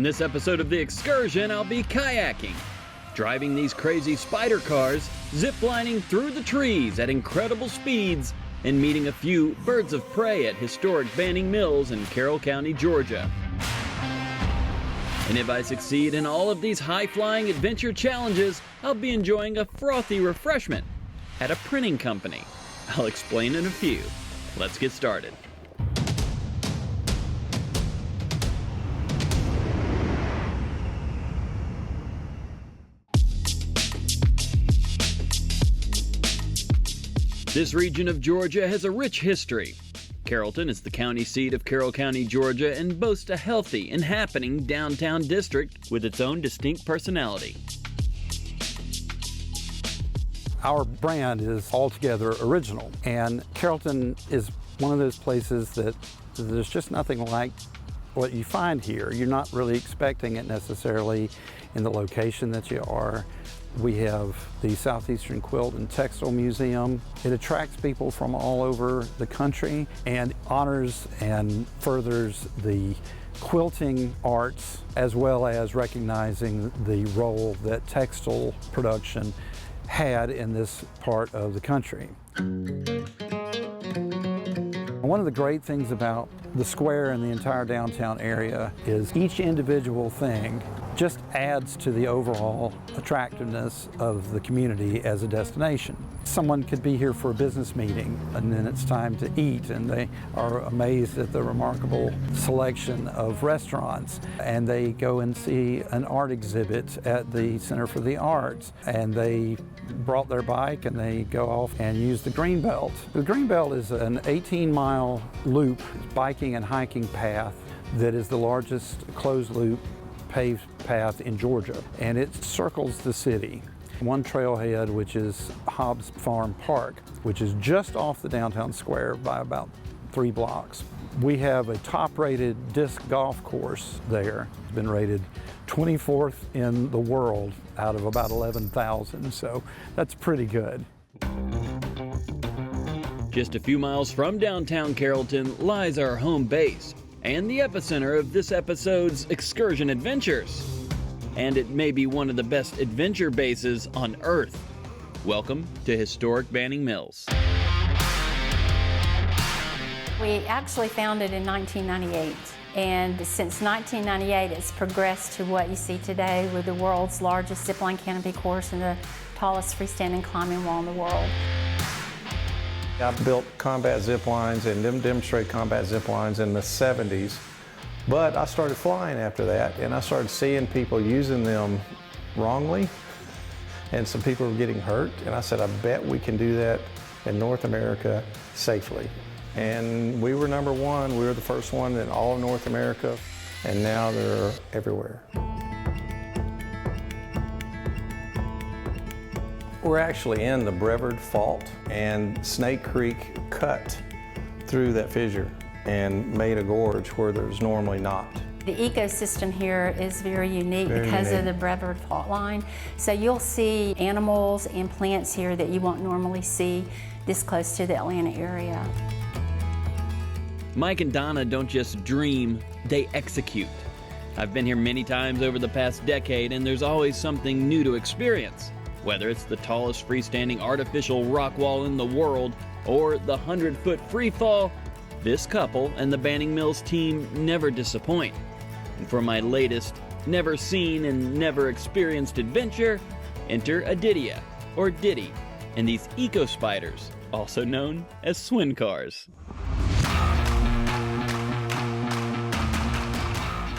this episode of The Excursion, I'll be kayaking, driving these crazy spider cars, ziplining through the trees at incredible speeds, and meeting a few birds of prey at historic Banning Mills in Carroll County, Georgia. And if I succeed in all of these high-flying adventure challenges, I'll be enjoying a frothy refreshment at a printing company. I'll explain in a few. Let's get started. This region of Georgia has a rich history. Carrollton is the county seat of Carroll County, Georgia, and boasts a healthy and happening downtown district with its own distinct personality. Our brand is altogether original, and Carrollton is one of those places that there's just nothing like what you find here. You're not really expecting it necessarily in the location that you are. We have the Southeastern Quilt and Textile Museum. It attracts people from all over the country and honors and furthers the quilting arts, as well as recognizing the role that textile production had in this part of the country. One of the great things about the square and the entire downtown area is each individual thing just adds to the overall attractiveness of the community as a destination. Someone could be here for a business meeting and then it's time to eat, and they are amazed at the remarkable selection of restaurants, and they go and see an art exhibit at the Center for the Arts, and they brought their bike and they go off and use the Greenbelt. The Greenbelt is an 18-mile loop biking and hiking path that is the largest closed loop paved path in Georgia, and it circles the city. One trailhead, which is Hobbs Farm Park, which is just off the downtown square by about 3 blocks. We have a top-rated disc golf course there. It's been rated 24th in the world out of about 11,000, so that's pretty good. Just a few miles from downtown Carrollton lies our home base and the epicenter of this episode's excursion adventures. And it may be one of the best adventure bases on Earth. Welcome to historic Banning Mills. We actually founded in 1998, and since 1998 it's progressed to what you see today with the world's largest zipline canopy course and the tallest freestanding climbing wall in the world. I built combat zip lines and demonstrate combat zip lines in the 70s, but I started flying after that, and I started seeing people using them wrongly, and some people were getting hurt, and I said, I bet we can do that in North America safely. And we were number one. We were the first one in all of North America, and now they're everywhere. We're actually in the Brevard Fault, and Snake Creek cut through that fissure and made a gorge where there's normally not. The ecosystem here is very unique because of the Brevard Fault line. So you'll see animals and plants here that you won't normally see this close to the Atlanta area. Mike and Donna don't just dream, they execute. I've been here many times over the past decade, and there's always something new to experience. Whether it's the tallest freestanding artificial rock wall in the world or the 100-foot free fall, this couple and the Banning Mills team never disappoint. And for my latest never seen and never experienced adventure, enter Adidia, or Diddy, and these eco spiders, also known as swing cars.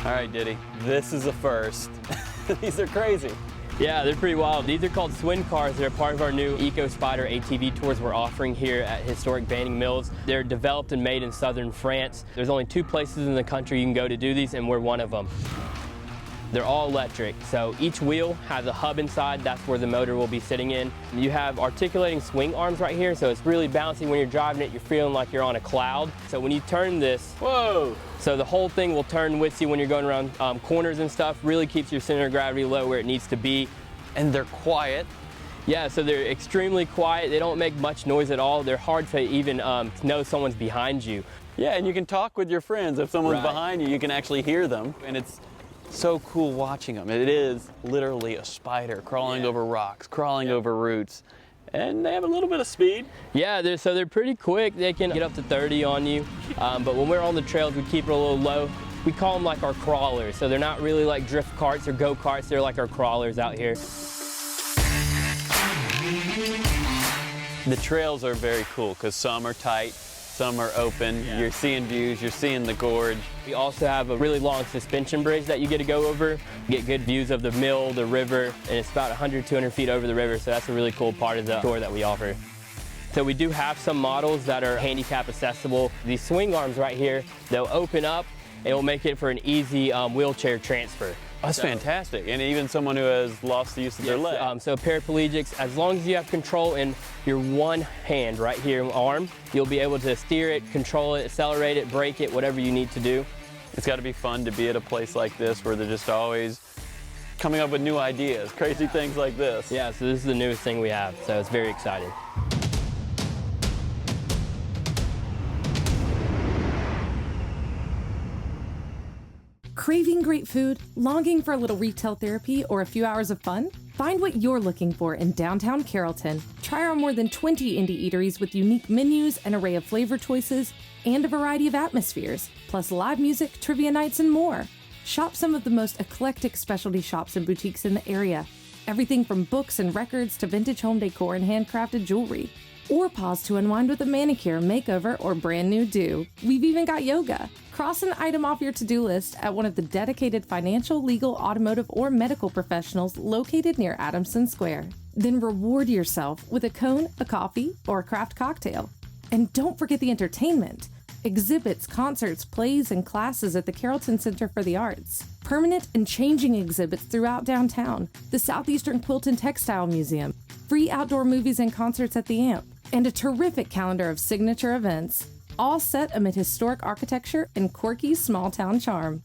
All right, Diddy, this is a first. These are crazy. Yeah, they're pretty wild. These are called swing cars. They're part of our new Eco Spider ATV tours we're offering here at historic Banning Mills. They're developed and made in southern France. There's only 2 places in the country you can go to do these, and we're one of them. They're all electric, so each wheel has a hub inside. That's where the motor will be sitting in. You have articulating swing arms right here, so it's really bouncy when you're driving it. You're feeling like you're on a cloud. So when you turn this, whoa! So the whole thing will turn with you when you're going around corners and stuff. Really keeps your center of gravity low where it needs to be. And they're quiet. Yeah, so they're extremely quiet. They don't make much noise at all. They're hard to even know someone's behind you. Yeah, and you can talk with your friends. If someone's behind you, you can actually hear them. And it's so cool watching them. It is literally a spider crawling over rocks, crawling over roots, and they have a little bit of speed. Yeah, so they're pretty quick. They can get up to 30 on you, but when we're on the trails, we keep it a little low. We call them like our crawlers, so they're not really like drift carts or go-karts. They're like our crawlers out here. The trails are very cool because some are tight, some are open. Yeah. You're seeing views, you're seeing the gorge. We also have a really long suspension bridge that you get to go over. You get good views of the mill, the river, and it's about 100, 200 feet over the river, so that's a really cool part of the tour that we offer. So we do have some models that are handicap accessible. These swing arms right here, they'll open up and it'll make it for an easy wheelchair transfer. That's fantastic, and even someone who has lost the use of their leg. So paraplegics, as long as you have control in your one hand right here, arm, you'll be able to steer it, control it, accelerate it, brake it, whatever you need to do. It's got to be fun to be at a place like this where they're just always coming up with new ideas, crazy things like this. Yeah, so this is the newest thing we have, so it's very exciting. Craving great food, longing for a little retail therapy, or a few hours of fun? Find what you're looking for in downtown Carrollton. Try our more than 20 indie eateries with unique menus, an array of flavor choices, and a variety of atmospheres, plus live music, trivia nights, and more. Shop some of the most eclectic specialty shops and boutiques in the area. Everything from books and records to vintage home decor and handcrafted jewelry. Or pause to unwind with a manicure, makeover, or brand new do. We've even got yoga. Cross an item off your to-do list at one of the dedicated financial, legal, automotive, or medical professionals located near Adamson Square. Then reward yourself with a cone, a coffee, or a craft cocktail. And don't forget the entertainment. Exhibits, concerts, plays, and classes at the Carrollton Center for the Arts. Permanent and changing exhibits throughout downtown. The Southeastern Quilt and Textile Museum. Free outdoor movies and concerts at the AMP. And a terrific calendar of signature events, all set amid historic architecture and quirky small-town charm.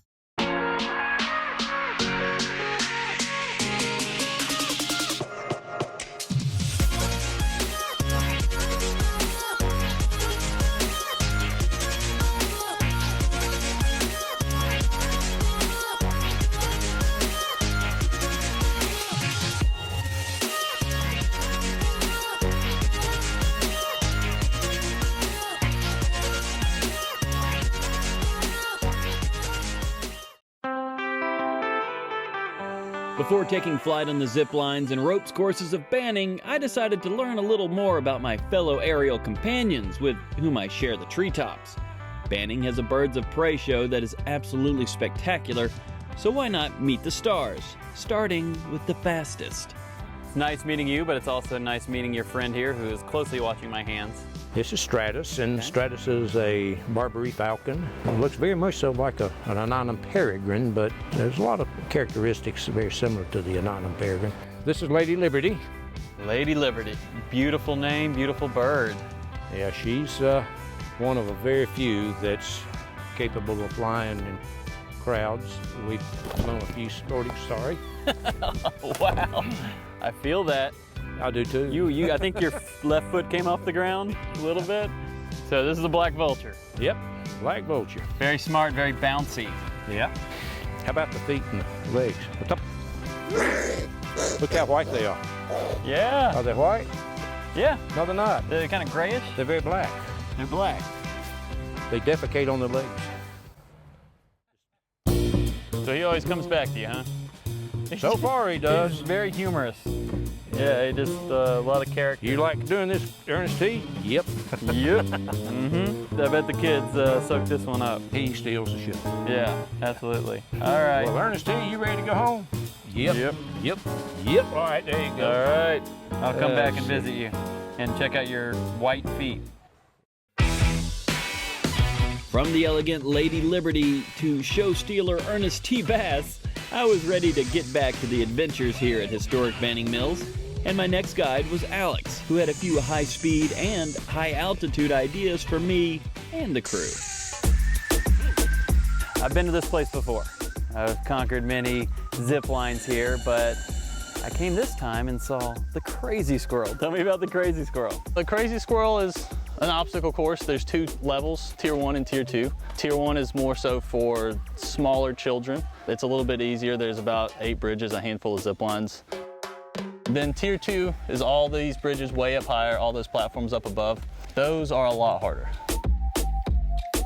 Before taking flight on the zip lines and ropes courses of Banning, I decided to learn a little more about my fellow aerial companions with whom I share the treetops. Banning has a birds of prey show that is absolutely spectacular, so why not meet the stars, starting with the fastest. It's nice meeting you, but it's also nice meeting your friend here who is closely watching my hands. This is Stratus, and Stratus is a Barbary falcon. It looks very much so like an Anonymous peregrine, but there's a lot of characteristics very similar to the Anonymous peregrine. This is Lady Liberty. Lady Liberty. Beautiful name, beautiful bird. Yeah, she's one of a very few that's capable of flying in crowds. We've flown a few sorry. Wow, I feel that. I do too. I think your left foot came off the ground a little bit. So this is a black vulture. Yep, black vulture. Very smart, very bouncy. Yeah. How about the feet and the legs? Look how white they are. Yeah. Are they white? Yeah. No, they're not. They're kind of grayish. They're very black. They're black. They defecate on their legs. So he always comes back to you, huh? So far he does. He's very humorous. Yeah, he just a lot of character. You like doing this, Ernest T? Yep. Yep. I bet the kids soak this one up. He steals the show. Yeah, absolutely. All right. Well, Ernest T, you ready to go home? Yep. Yep. Yep. Yep. All right, there you go. All right. I'll come back and visit you and check out your white feet. From the elegant Lady Liberty to show stealer Ernest T. Bass, I was ready to get back to the adventures here at historic Banning Mills, and my next guide was Alex, who had a few high-speed and high-altitude ideas for me and the crew. I've been to this place before. I've conquered many zip lines here, but I came this time and saw the crazy squirrel. Tell me about the crazy squirrel. The crazy squirrel is An obstacle course, there's 2 levels, Tier 1 and Tier 2. Tier 1 is more so for smaller children. It's a little bit easier. There's about 8 bridges, a handful of zip lines. Then Tier 2 is all these bridges way up higher, all those platforms up above. Those are a lot harder.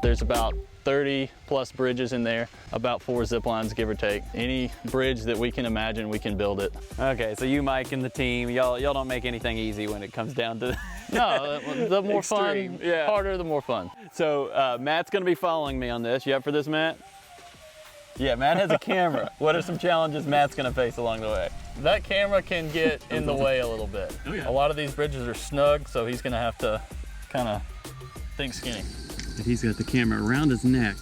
There's about 30 plus bridges in there, about 4 zip lines, give or take. Any bridge that we can imagine, we can build it. Okay, so you, Mike, and the team, y'all don't make anything easy when it comes down to No, the more Extreme, fun, yeah. harder, the more fun. So Matt's gonna be following me on this. You up for this, Matt? Yeah, Matt has a camera. What are some challenges Matt's gonna face along the way? That camera can get in the way a little bit. Oh, yeah. A lot of these bridges are snug, so he's gonna have to kind of think skinny. And he's got the camera around his neck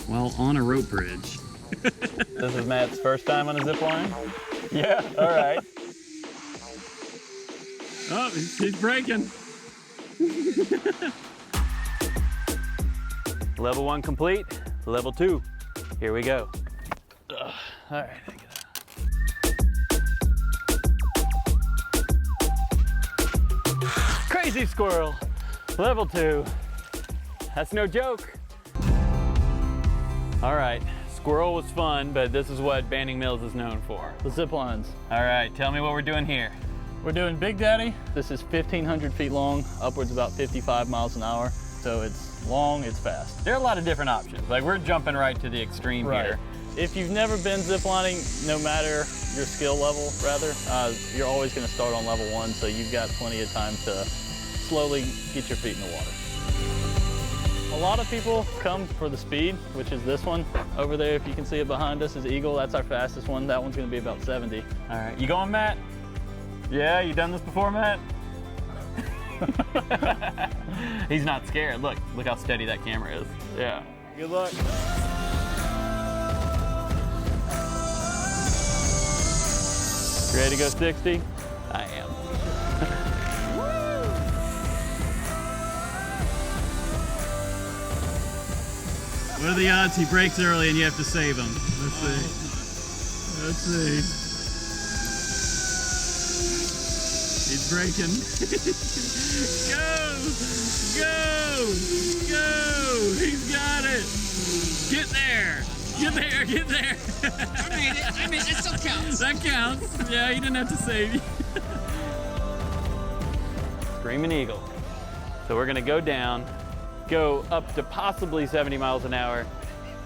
while on a rope bridge. This is Matt's first time on a zip line? Yeah, all right. Oh, he's breaking. Level 1 complete, level 2. Here we go. All right, Crazy squirrel, level 2. That's no joke. All right, squirrel was fun, but this is what Banning Mills is known for. the zip lines. All right, tell me what we're doing here. We're doing Big Daddy. This is 1,500 feet long, upwards about 55 miles an hour. So it's long, it's fast. There are a lot of different options. Like we're jumping right to the extreme here. If you've never been ziplining, no matter your skill level, you're always gonna start on level 1, so you've got plenty of time to slowly get your feet in the water. A lot of people come for the speed, which is this one. Over there, if you can see it behind us, is Eagle. That's our fastest one. That one's gonna be about 70. All right, you going, Matt? Yeah, you done this before, Matt? He's not scared. Look how steady that camera is. Yeah. Good luck. Ready to go 60? I am. What are the odds he breaks early and you have to save him? Let's see. Let's see. He's breaking. Go! Go! Go! He's got it! Get there! Get there! Get there! I made it. That still counts. That counts. Yeah, he didn't have to save you. Screaming Eagle. So we're gonna go down, go up to possibly 70 miles an hour,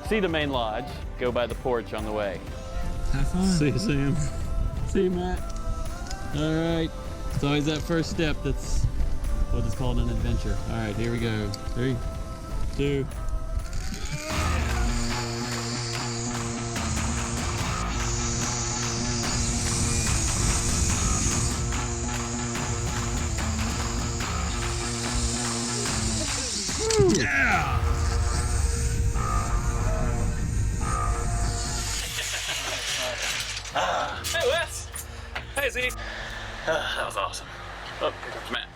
see the main lodge, go by the porch on the way. Have fun. See you, Sam. See you, Matt. All right. It's always that first step that's what is called an adventure. All right, here we go. 3, 2. Yeah! Hey, Wes! Hey, Zeke! That was awesome. Oh, here comes Matt.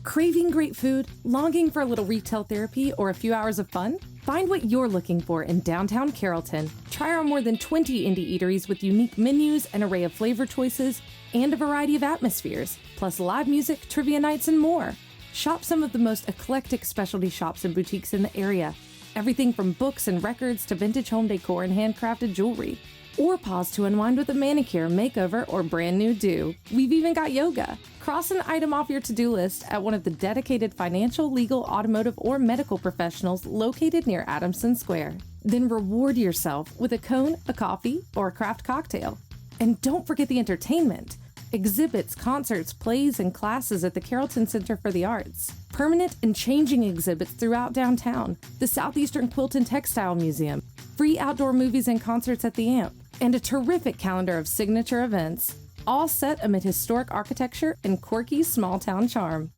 Craving great food? Longing for a little retail therapy or a few hours of fun? Find what you're looking for in downtown Carrollton. Try our more than 20 indie eateries with unique menus, an array of flavor choices, and a variety of atmospheres, plus live music, trivia nights, and more. Shop some of the most eclectic specialty shops and boutiques in the area. Everything from books and records to vintage home decor and handcrafted jewelry. Or pause to unwind with a manicure, makeover, or brand new do. We've even got yoga. Cross an item off your to-do list at one of the dedicated financial, legal, automotive, or medical professionals located near Adamson Square. Then reward yourself with a cone, a coffee, or a craft cocktail. And don't forget the entertainment. exhibits, concerts, plays, and classes at the Carrollton Center for the Arts, permanent and changing exhibits throughout downtown, the Southeastern Quilt and Textile Museum, free outdoor movies and concerts at the AMP, and a terrific calendar of signature events, all set amid historic architecture and quirky small-town charm.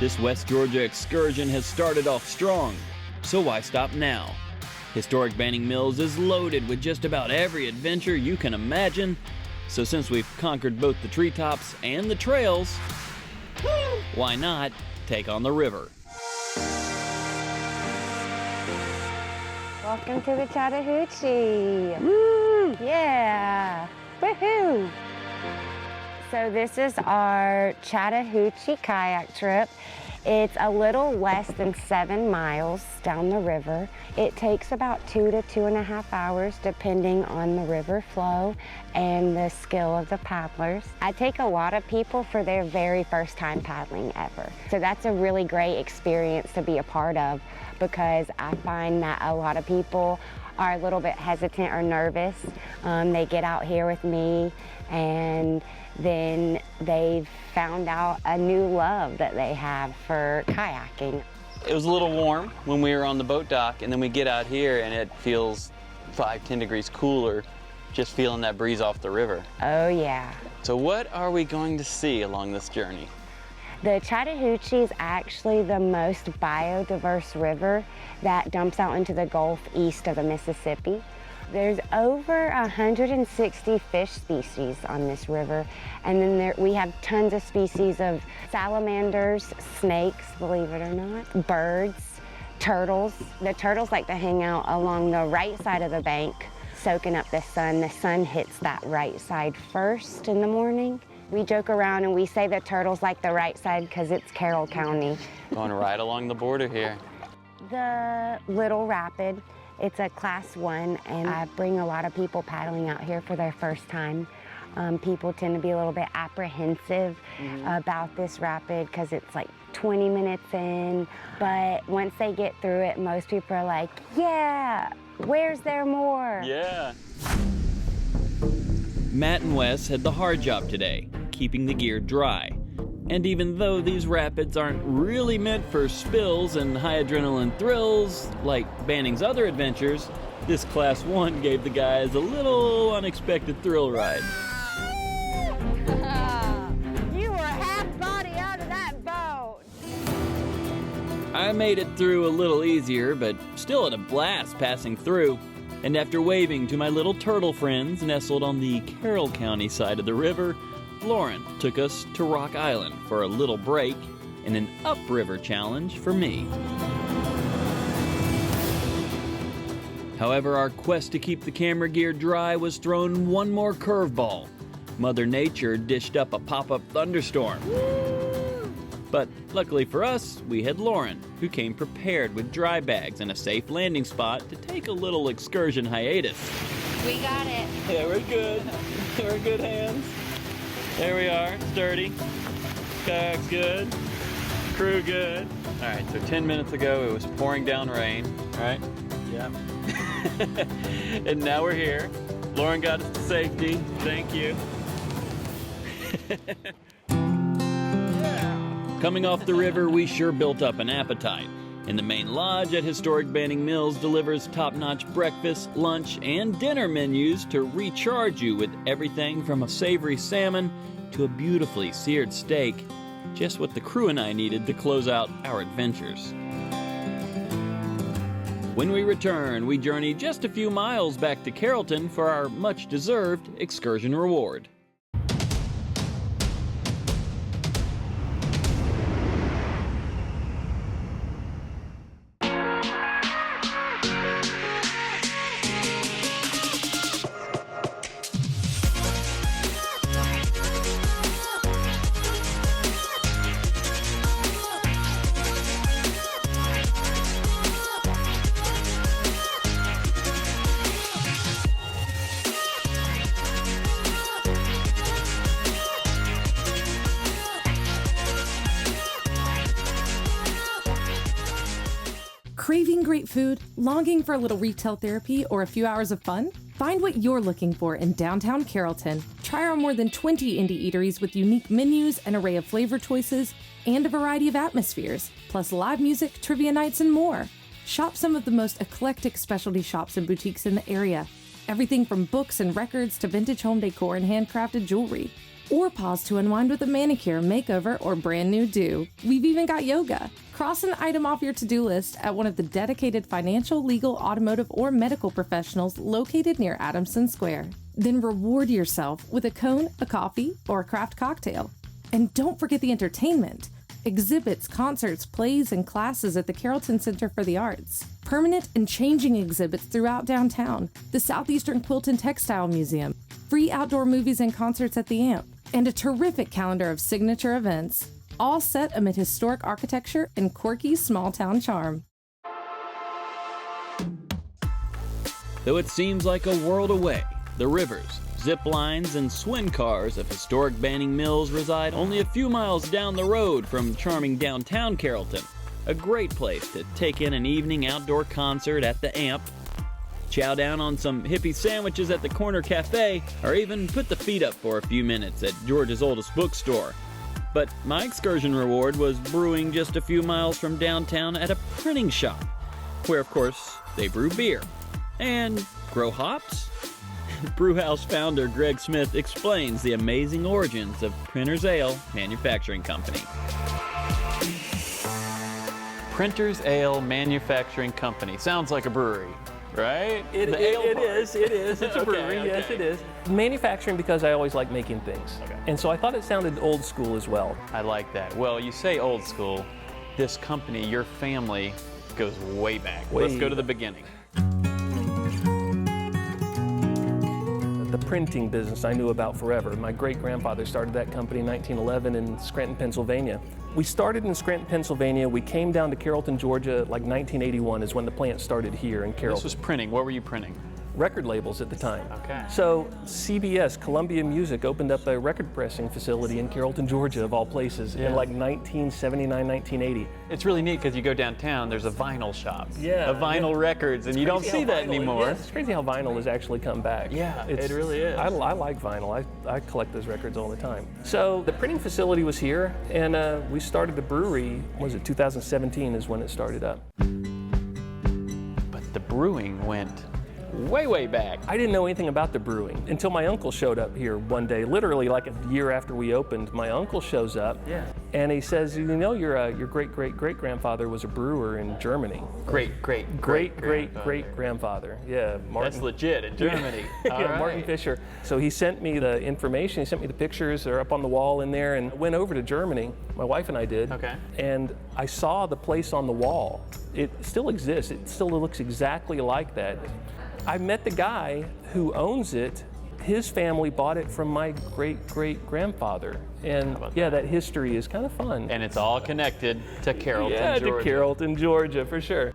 This West Georgia excursion has started off strong, so why stop now? Historic Banning Mills is loaded with just about every adventure you can imagine, so since we've conquered both the treetops and the trails, why not take on the river? Welcome to the Chattahoochee. Woo! Yeah! Woohoo! So this is our Chattahoochee kayak trip. It's a little less than 7 miles down the river. It takes about 2 to 2.5 hours depending on the river flow and the skill of the paddlers. I take a lot of people for their very first time paddling ever. So that's a really great experience to be a part of, because I find that a lot of people are a little bit hesitant or nervous. They get out here with me and then they've found out a new love that they have for kayaking. It was a little warm when we were on the boat dock, and then we get out here and it feels 5-10 degrees cooler just feeling that breeze off the river. Oh yeah. So what are we going to see along this journey? The Chattahoochee is actually the most biodiverse river that dumps out into the Gulf east of the Mississippi. There's over 160 fish species on this river, and then we have tons of species of salamanders, snakes, believe it or not, birds, turtles. The turtles like to hang out along the right side of the bank, soaking up the sun. The sun hits that right side first in the morning. We joke around and we say the turtles like the right side because it's Carroll County. Going right along the border here. The Little Rapid, it's a class 1, and I bring a lot of people paddling out here for their first time. People tend to be a little bit apprehensive about this rapid because it's like 20 minutes in, but once they get through it, most people are like, yeah, where's there more? Yeah. Matt and Wes had the hard job today, keeping the gear dry. And even though these rapids aren't really meant for spills and high adrenaline thrills like Banning's other adventures, this Class 1 gave the guys a little unexpected thrill ride. You were half body out of that boat. I made it through a little easier, but still had a blast passing through. And after waving to my little turtle friends nestled on the Carroll County side of the river, Lauren took us to Rock Island for a little break and an upriver challenge for me. However, our quest to keep the camera gear dry was thrown one more curveball. Mother Nature dished up a pop-up thunderstorm. But luckily for us, we had Lauren, who came prepared with dry bags and a safe landing spot to take a little excursion hiatus. We got it. Yeah, we're good. We're in good hands. There we are, sturdy. Kayak's good. Crew good. All right, so 10 minutes ago it was pouring down rain, right? Yeah. And now we're here. Lauren got us to safety. Thank you. Coming off the river, we sure built up an appetite. And the main lodge at Historic Banning Mills delivers top-notch breakfast, lunch, and dinner menus to recharge you with everything from a savory salmon to a beautifully seared steak. Just what the crew and I needed to close out our adventures. When we return, we journey just a few miles back to Carrollton for our much-deserved excursion reward. Craving great food, longing for a little retail therapy, or a few hours of fun? Find what you're looking for in downtown Carrollton. Try our more than 20 indie eateries with unique menus, an array of flavor choices, and a variety of atmospheres, plus live music, trivia nights, and more. Shop some of the most eclectic specialty shops and boutiques in the area. Everything from books and records to vintage home decor and handcrafted jewelry. Or pause to unwind with a manicure, makeover, or brand new do. We've even got yoga. Cross an item off your to-do list at one of the dedicated financial, legal, automotive, or medical professionals located near Adamson Square. Then reward yourself with a cone, a coffee, or a craft cocktail. And don't forget the entertainment. Exhibits, concerts, plays, and classes at the Carrollton Center for the Arts. Permanent and changing exhibits throughout downtown. The Southeastern Quilt and Textile Museum. Free outdoor movies and concerts at the AMP. And a terrific calendar of signature events, all set amid historic architecture and quirky small-town charm. Though it seems like a world away, the rivers, zip lines, and swing cars of historic Banning Mills reside only a few miles down the road from charming downtown Carrollton. A great place to take in an evening outdoor concert at the AMP, chow down on some hippie sandwiches at the corner cafe, or even put the feet up for a few minutes at Georgia's oldest bookstore. But my excursion reward was brewing just a few miles from downtown at a printing shop, where of course they brew beer. And grow hops? Brewhouse founder Greg Smith explains the amazing origins of Printers Ale Manufacturing Company. Printers Ale Manufacturing Company. Sounds like a brewery. Right? It is. It's a brewery. Okay. Yes, it is. Manufacturing because I always like making things. Okay. And so I thought it sounded old school as well. I like that. Well, you say old school. This company, your family, goes way back. Let's go to the beginning. The printing business I knew about forever. My great-grandfather started that company in 1911 in Scranton, Pennsylvania. We started in Scranton, Pennsylvania. We came down to Carrollton, Georgia, like 1981 is when the plant started here in Carrollton. This was printing. What were you printing? Record labels at the time. Okay. So CBS, Columbia Music, opened up a record pressing facility in Carrollton, Georgia, of all places, in like 1979, 1980. It's really neat because you go downtown, there's a vinyl shop. Yeah. A vinyl records, and you don't see that anymore. Yeah, it's crazy how vinyl has actually come back. Yeah, it really is. I like vinyl. I collect those records all the time. So the printing facility was here, and we started the brewery, 2017 is when it started up. But the brewing went way back. I didn't know anything about the brewing until my uncle showed up here one day, literally like a year after we opened. My uncle shows up, and he says, "You know, your great-great-great-grandfather was a brewer in Germany." Great-great-great-grandfather. Yeah, Martin. That's legit in Germany. Yeah, Martin Fisher. So he sent me the information. He sent me the pictures. They're up on the wall in there, and went over to Germany. My wife and I did. Okay. And I saw the place on the wall. It still exists. It still looks exactly like that. I met the guy who owns it. His family bought it from my great-great-grandfather. And yeah, that history is kind of fun. And it's all connected to Carrollton, Georgia. Yeah, to Carrollton, Georgia, for sure.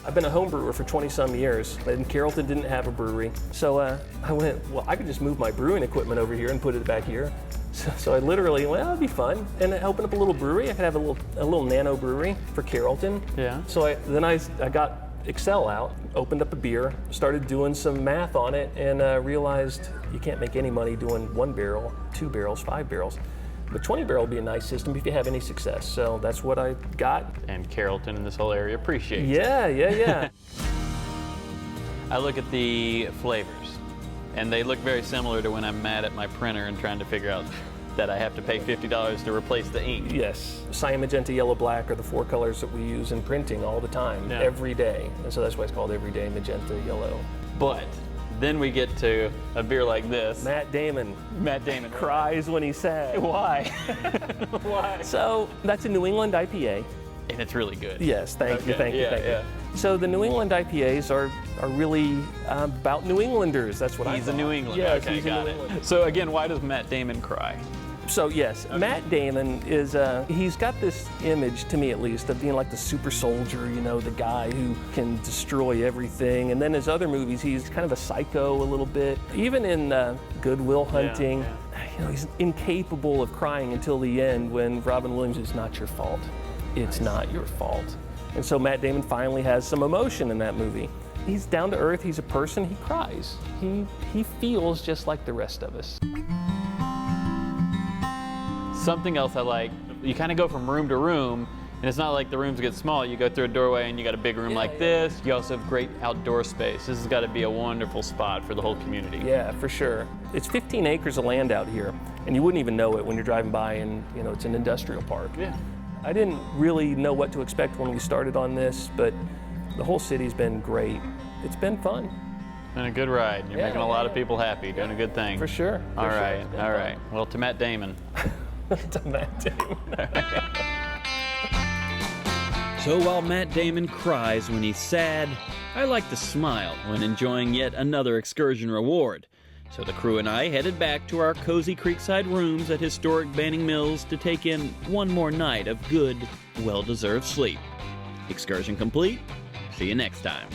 I've been a home brewer for 20-some years, and Carrollton didn't have a brewery. So I went, well, I could just move my brewing equipment over here and put it back here. So I literally went, that'd be fun. And I opened up a little brewery. I could have a little nano brewery for Carrollton. Yeah. So then I got Excel out, opened up a beer, started doing some math on it, and realized you can't make any money doing 1 barrel, 2 barrels, 5 barrels. But 20 barrel would be a nice system if you have any success. So that's what I got. And Carrollton and this whole area appreciates it. Yeah. I look at the flavors, and they look very similar to when I'm mad at my printer and trying to figure out that I have to pay $50 to replace the ink. Yes. Cyan, magenta, yellow, black are the 4 colors that we use in printing all the time, every day. And so that's why it's called everyday magenta, yellow. But then we get to a beer like this. Matt Damon. Cries when he's sad. Why? Why? So that's a New England IPA. And it's really good. Yes, thank you. So the New England IPAs are really about New Englanders. That's what I thought. He's a New Englander. Yes, okay, he's got a New Englander. So again, why does Matt Damon cry? So yes, Matt Damon is, he's got this image, to me at least, of being like the super soldier, you know, the guy who can destroy everything. And then his other movies, he's kind of a psycho a little bit. Even in Good Will Hunting, you know, he's incapable of crying until the end when Robin Williams, it's not your fault. It's not your fault. And so Matt Damon finally has some emotion in that movie. He's down to earth, he's a person, he cries. He feels just like the rest of us. Something else I like, you kind of go from room to room, and it's not like the rooms get small. You go through a doorway and you got a big room like this. You also have great outdoor space. This has got to be a wonderful spot for the whole community. Yeah, for sure. It's 15 acres of land out here, and you wouldn't even know it when you're driving by, and you know, it's an industrial park. Yeah. I didn't really know what to expect when we started on this, but the whole city's been great. It's been fun. Been a good ride. You're making a lot of people happy, doing a good thing. For sure. All right. Well, to Matt Damon. To Matt Damon. So while Matt Damon cries when he's sad, I like to smile when enjoying yet another excursion reward. So the crew and I headed back to our cozy creekside rooms at historic Banning Mills to take in one more night of good, well-deserved sleep. Excursion complete. See you next time.